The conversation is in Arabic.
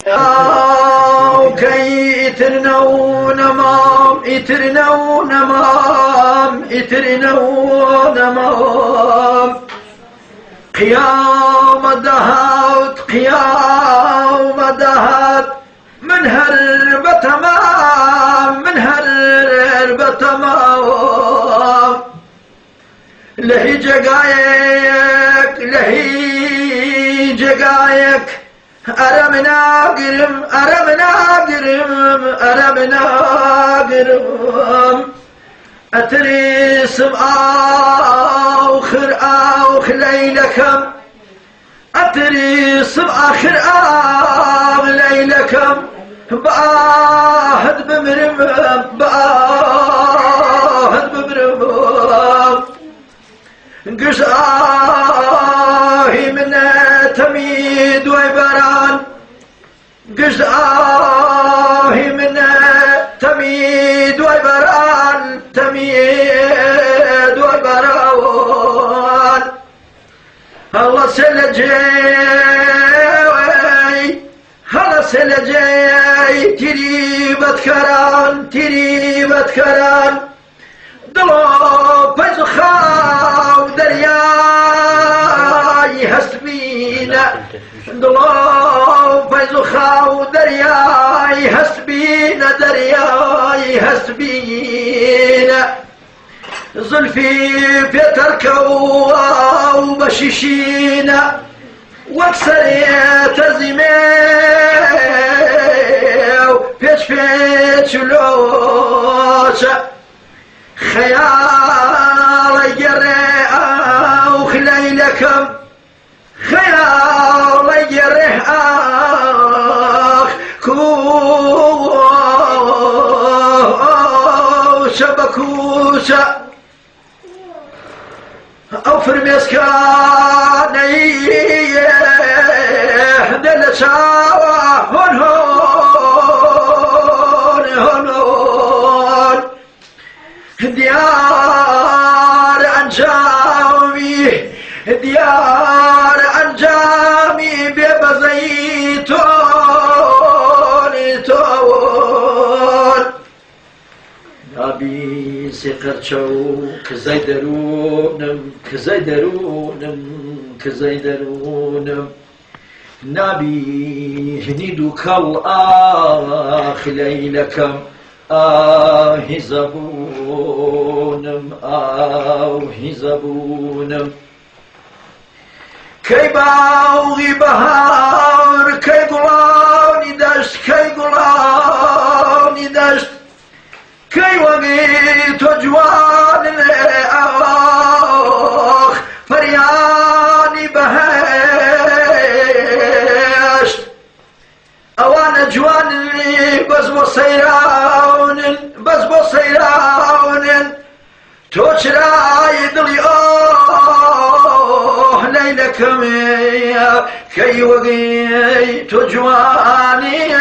كي يترنو نمام يترنو نمام يترنو نمام قيام دهات قيام دهات من هرب تمام من هرب تمام لهي جقايك لهي جقايك أرمنا قرم أرمنا قرم أرمنا قرم أتري آخر آخ ليلكم أتري آخر آخ ليلكم بآهد بمرم بآهد بمرم قش آهي من تميد ويبران قش آهي من تميد ويبران تميد ويبران الله سلجي هلا سلجي تريبت كران تريبت كران دلو بزخاو درياي هسبينا دلو بزخاو درياي هسبينا درياي هسبينا زلفي في تركو وبشيشينا واكسر تزميو فيش فيش لوشا خيال يجري أو خليلكم خيال يجري أخ كوشا بكوشا أو فرميسكاني دل شاوى هون هون هون هون ديار أنجامي ديار أنجامي ببزيتون تون نبي سقرشو كزيدرونم كزيدرونم كزيدرونم نبي هندوك الآخ ليلكم زبونم زبونم كي باوغي بهار كي قلاني دشت كي قلاني دشت كي وقيت وجوان الأخ فرياني بهشت أوانا جوان اللي بزبو سيران بزبو سيران توشراي دلي ليلكم كي وقيت وجواني